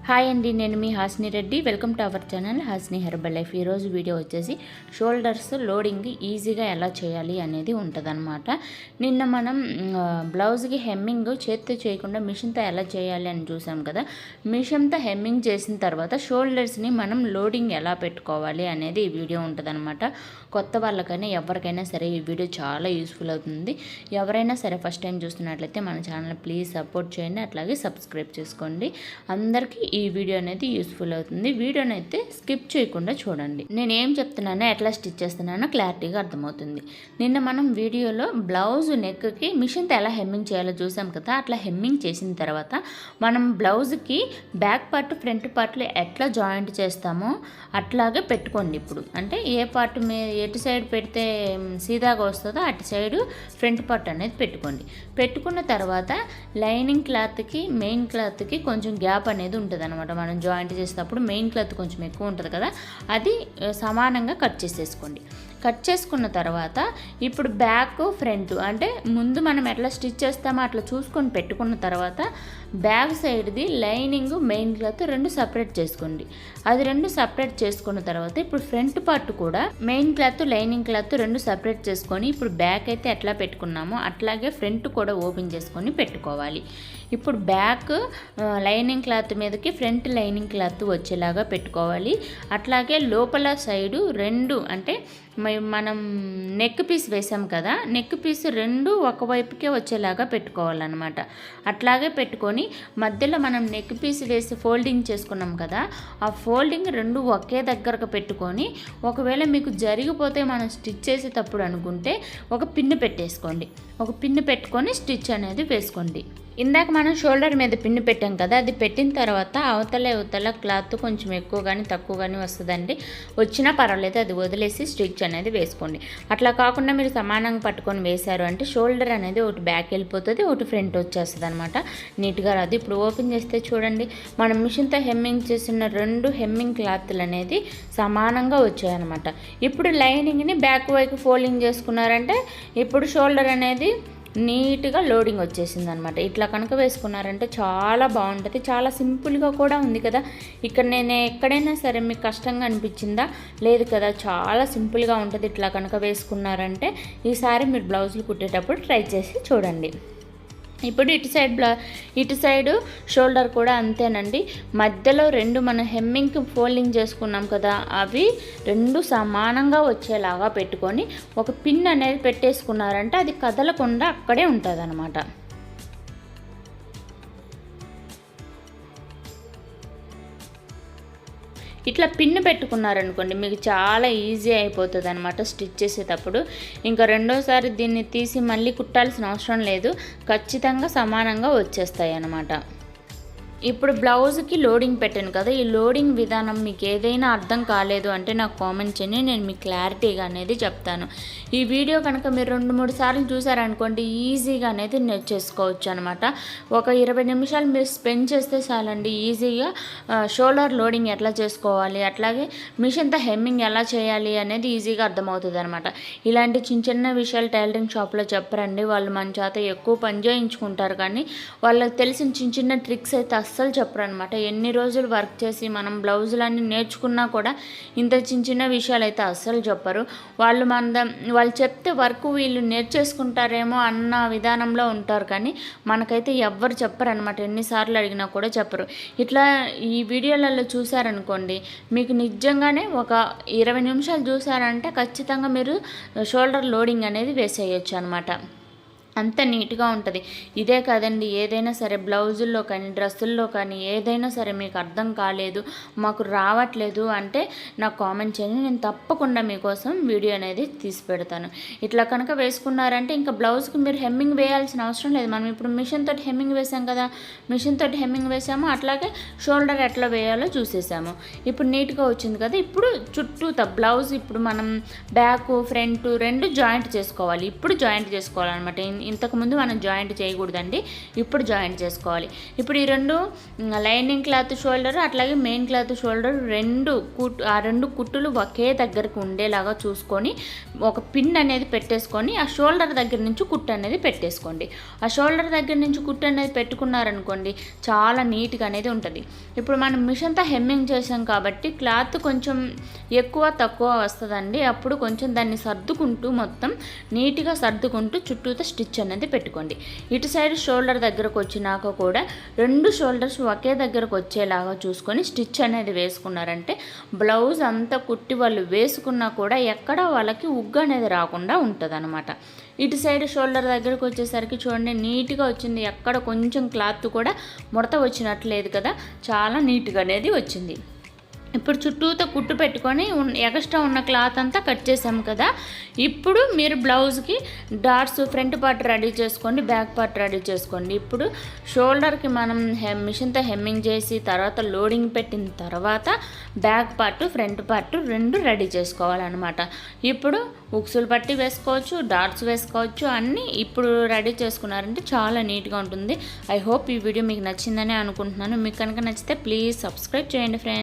Hi అండి, నేను మీ Hasini Reddy. Welcome to our channel Hasini Herbalife. ఈరోజు వీడియో వచ్చేసి షోల్డర్స్ లోడింగ్ ఈజీగా ఎలా చేయాలి అనేది ఉంటుందన్నమాట. నిన్న మనం బ్లౌజ్కి హెమ్మింగ్ చేత్తో చేయకుండా మిషన్తో ఎలా చేయాలి అని చూసాం కదా. మిషన్తో హెమ్మింగ్ చేసిన తర్వాత షోల్డర్స్ని మనం లోడింగ్ ఎలా పెట్టుకోవాలి అనేది ఈ వీడియో ఉంటుందన్నమాట. కొత్త వాళ్ళకైనా ఎవరికైనా సరే ఈ వీడియో చాలా యూస్ఫుల్ అవుతుంది. ఎవరైనా సరే ఫస్ట్ టైం చూస్తున్నట్లయితే మన ఛానల్ ప్లీజ్ సపోర్ట్ చేయండి, అట్లాగే సబ్స్క్రైబ్ చేసుకోండి. అందరికీ ఈ వీడియో అనేది యూస్ఫుల్ అవుతుంది. వీడియోని అయితే స్కిప్ చేయకుండా చూడండి. నేను ఏం చెప్తున్నానో ఎట్లా స్టిచ్ చేస్తున్నానో క్లారిటీగా అర్థమవుతుంది. నిన్న మనం వీడియోలో బ్లౌజ్ నెక్కి మిషన్తో ఎలా హెమ్మింగ్ చేయాలో చూసాం కదా. అట్లా హెమ్మింగ్ చేసిన తర్వాత మనం బ్లౌజ్కి బ్యాక్ పార్ట్ ఫ్రంట్ పార్ట్లు ఎట్లా జాయింట్ చేస్తామో అట్లాగే పెట్టుకోండి. ఇప్పుడు అంటే ఏ పార్ట్ ఎటు సైడ్ పెడితే సీదాగా వస్తుందో అటు సైడు ఫ్రంట్ పార్ట్ అనేది పెట్టుకోండి. పెట్టుకున్న తర్వాత లైనింగ్ క్లాత్కి మెయిన్ క్లాత్కి కొంచెం గ్యాప్ అనేది ఉంటుంది అనమాట. మనం జాయింట్ చేసేటప్పుడు మెయిన్ క్లాత్ కొంచెం ఎక్కువ ఉంటుంది కదా, అది సమానంగా కట్ చేసేసుకోండి. కట్ చేసుకున్న తర్వాత ఇప్పుడు బ్యాక్ ఫ్రంట్ అంటే ముందు మనం ఎట్లా స్టిచ్ చేస్తామో అట్లా చూసుకొని పెట్టుకున్న తర్వాత బ్యాక్ సైడ్ది లైనింగ్ మెయిన్ క్లాత్ రెండు సపరేట్ చేసుకోండి. అది రెండు సపరేట్ చేసుకున్న తర్వాత ఇప్పుడు ఫ్రంట్ పార్ట్ కూడా మెయిన్ క్లాత్ లైనింగ్ క్లాత్ రెండు సపరేట్ చేసుకొని ఇప్పుడు బ్యాక్ అయితే ఎట్లా పెట్టుకున్నామో అట్లాగే ఫ్రంట్ కూడా ఓపెన్ చేసుకొని పెట్టుకోవాలి. ఇప్పుడు బ్యాక్ లైనింగ్ క్లాత్ మీదకి ఫ్రంట్ లైనింగ్ క్లాత్ వచ్చేలాగా పెట్టుకోవాలి. అట్లాగే లోపల సైడు రెండు అంటే మనం నెక్ పీస్ వేసాం కదా, నెక్ పీస్ రెండు ఒకవైపుకే వచ్చేలాగా పెట్టుకోవాలన్నమాట. అట్లాగే పెట్టుకొని మధ్యలో మనం నెక్ పీస్ వేసి ఫోల్డింగ్ చేసుకున్నాం కదా, ఆ ఫోల్డింగ్ రెండు ఒకే దగ్గరకు పెట్టుకొని ఒకవేళ మీకు జరిగిపోతే మనం స్టిచ్ చేసేటప్పుడు అనుకుంటే ఒక పిన్ను పెట్టేసుకోండి. ఒక పిన్ను పెట్టుకొని స్టిచ్ అనేది వేసుకోండి. ఇందాక మనం షోల్డర్ మీద పిన్ను పెట్టాం కదా, అది పెట్టిన తర్వాత అవతల క్లాత్ కొంచెం ఎక్కువ కానీ తక్కువ కానీ వస్తుందండి. వచ్చినా పర్వాలేదు, అది వదిలేసి స్టిచ్ అనేది వేసుకోండి. అట్లా కాకుండా మీరు సమానంగా పట్టుకొని వేశారు అంటే షోల్డర్ అనేది ఒకటి బ్యాక్ వెళ్ళిపోతుంది, ఒకటి ఫ్రంట్ వచ్చేస్తుంది అనమాట. నీట్గా రాదు. ఇప్పుడు ఓపెన్ చేస్తే చూడండి, మనం మిషన్తో హెమ్మింగ్ చేసిన రెండు హెమ్మింగ్ క్లాత్లు అనేది సమానంగా వచ్చాయన్నమాట. ఇప్పుడు లైనింగ్ని బ్యాక్ వైపు ఫోల్డింగ్ చేసుకున్నారంటే ఇప్పుడు షోల్డర్ అనేది నీట్గా లోడింగ్ వచ్చేసింది అనమాట. ఇట్లా కనుక వేసుకున్నారంటే చాలా బాగుంటుంది. చాలా సింపుల్గా కూడా ఉంది కదా. ఇక్కడ నేను ఎక్కడైనా సరే మీకు కష్టంగా అనిపించిందా? లేదు కదా, చాలా సింపుల్గా ఉంటుంది. ఇట్లా కనుక వేసుకున్నారంటే ఈసారి మీరు బ్లౌజులు కుట్టేటప్పుడు ట్రై చేసి చూడండి. ఇప్పుడు ఇటు సైడ్ షోల్డర్ కూడా అంతేనండి. మధ్యలో రెండు మనం హెమ్మింగ్కి ఫోల్డింగ్ చేసుకున్నాం కదా, అవి రెండు సమానంగా వచ్చేలాగా పెట్టుకొని ఒక పిన్ అనేది పెట్టేసుకున్నారంటే అది కదలకుండా అక్కడే ఉంటుంది అన్నమాట. ఇట్లా పిన్ను పెట్టుకున్నారనుకోండి మీకు చాలా ఈజీ అయిపోతుంది అనమాట స్టిచ్ చేసేటప్పుడు. ఇంకా రెండోసారి దీన్ని తీసి మళ్ళీ కుట్టాల్సిన అవసరం లేదు, ఖచ్చితంగా సమానంగా వచ్చేస్తాయి అన్నమాట. ఇప్పుడు బ్లౌజ్కి లోడింగ్ పెట్టాను కదా, ఈ లోడింగ్ విధానం మీకు ఏదైనా అర్థం కాలేదు అంటే నాకు కామెంట్ చేయండి, నేను మీకు క్లారిటీగా అనేది చెప్తాను. ఈ వీడియో కనుక మీరు 2-3 సార్లు చూసారనుకోండి ఈజీగా అనేది నేర్చేసుకోవచ్చు అనమాట. ఒక 20 నిమిషాలు మీరు స్పెండ్ చేస్తే చాలండి, ఈజీగా షోల్డర్ లోడింగ్ ఎట్లా చేసుకోవాలి, అట్లాగే మిషన్తో హెమ్మింగ్ ఎలా చేయాలి అనేది ఈజీగా అర్థమవుతుంది అనమాట. ఇలాంటి చిన్న విషయాలు టైలరింగ్ షాప్లో చెప్పరండి, వాళ్ళు మన చేత ఎక్కువ పని చేయించుకుంటారు కానీ వాళ్ళకి తెలిసిన చిన్న ట్రిక్స్ అయితే అస్సలు చెప్పరు అనమాట. ఎన్ని రోజులు వర్క్ చేసి మనం బ్లౌజులన్నీ నేర్చుకున్నా కూడా ఇంత చిన్న విషయాలు అయితే అస్సలు చెప్పరు. వాళ్ళు చెప్తే వర్క్ వీళ్ళు నేర్చేసుకుంటారేమో అన్న విధానంలో ఉంటారు కానీ మనకైతే ఎవ్వరు చెప్పరు అనమాట. ఎన్నిసార్లు అడిగినా కూడా చెప్పరు. ఇట్లా ఈ వీడియోలలో చూసారనుకోండి మీకు నిజంగానే ఒక 20 నిమిషాలు చూసారంటే ఖచ్చితంగా మీరు షోల్డర్ లోడింగ్ అనేది వేసేయచ్చు అనమాట. అంత నీట్గా ఉంటుంది. ఇదే కాదండి, ఏదైనా సరే బ్లౌజుల్లో కానీ డ్రెస్సుల్లో కానీ ఏదైనా సరే మీకు అర్థం కాలేదు, మాకు రావట్లేదు అంటే నాకు కామెంట్ చేయండి, నేను తప్పకుండా మీకోసం వీడియో అనేది తీసి పెడతాను. ఇట్లా కనుక వేసుకున్నారంటే ఇంకా బ్లౌజ్కి మీరు హెమ్మింగ్ వేయాల్సిన అవసరం లేదు. మనం ఇప్పుడు మిషన్ తోటి హెమ్మింగ్ వేసాం కదా, మిషన్ తోటి హెమ్మింగ్ వేసాము, అట్లాగే షోల్డర్ ఎట్లా వేయాలో చూసేసాము. ఇప్పుడు నీట్గా వచ్చింది కదా. ఇప్పుడు చుట్టూత బ్లౌజ్ ఇప్పుడు మనం బ్యాక్ ఫ్రంట్ రెండు జాయింట్ చేసుకోవాలి. ఇప్పుడు జాయింట్ చేసుకోవాలన్నమాట. ఇంతకుముందు మనం జాయింట్ చేయకూడదండి, ఇప్పుడు జాయింట్ చేసుకోవాలి. ఇప్పుడు ఈ రెండు లైనింగ్ క్లాత్ షోల్డర్ అట్లాగే మెయిన్ క్లాత్ షోల్డర్ ఆ రెండు కుట్టులు ఒకే దగ్గరకు ఉండేలాగా చూసుకొని ఒక పిన్ అనేది పెట్టేసుకొని ఆ షోల్డర్ దగ్గర నుంచి కుట్టు అనేది పెట్టేసుకోండి. ఆ షోల్డర్ దగ్గర నుంచి కుట్టు అనేది పెట్టుకున్నారనుకోండి చాలా నీట్గా అనేది ఉంటుంది. ఇప్పుడు మనం మిషన్తో హెమ్మింగ్ చేసాం కాబట్టి క్లాత్ కొంచెం ఎక్కువ తక్కువ వస్తుందండి. అప్పుడు కొంచెం దాన్ని సర్దుకుంటూ మొత్తం నీట్గా సర్దుకుంటూ చుట్టూతో స్టిచ్ అనేది పెట్టుకోండి. ఇటు సైడ్ షోల్డర్ దగ్గరకు వచ్చినాక కూడా రెండు షోల్డర్స్ ఒకే దగ్గరకు వచ్చేలాగా చూసుకొని స్టిచ్ అనేది వేసుకున్నారంటే బ్లౌజ్ అంతా కుట్టి వాళ్ళు వేసుకున్నా కూడా ఎక్కడ వాళ్ళకి ఉగ్గు అనేది రాకుండా ఉంటుంది అనమాట. ఇటు సైడ్ షోల్డర్ దగ్గరకు వచ్చేసరికి చూడండి నీట్గా వచ్చింది, ఎక్కడ కొంచెం క్లాత్ కూడా ముడత వచ్చినట్లేదు కదా, చాలా నీట్గా అనేది వచ్చింది. ఇప్పుడు చుట్టూతో కుట్టు పెట్టుకొని ఎక్స్ట్రా ఉన్న క్లాత్ అంతా కట్ చేసాము కదా. ఇప్పుడు మీరు బ్లౌజ్కి డాట్స్ ఫ్రంట్ పార్ట్ రెడీ చేసుకోండి, బ్యాక్ పార్ట్ రెడీ చేసుకోండి. ఇప్పుడు షోల్డర్కి మనం మిషన్తో హెమ్మింగ్ చేసి తర్వాత లోడింగ్ పెట్టిన తర్వాత బ్యాక్ పార్ట్ ఫ్రంట్ పార్ట్ రెండు రెడీ చేసుకోవాలన్నమాట. ఇప్పుడు ఉక్సులు పట్టి వేసుకోవచ్చు, డాట్స్ వేసుకోవచ్చు, అన్నీ ఇప్పుడు రెడీ చేసుకున్నారంటే చాలా నీట్గా ఉంటుంది. ఐ హోప్ ఈ వీడియో మీకు నచ్చిందని అనుకుంటున్నాను. మీకు కనుక నచ్చితే ప్లీజ్ సబ్స్క్రైబ్ చేయండి ఫ్రెండ్స్.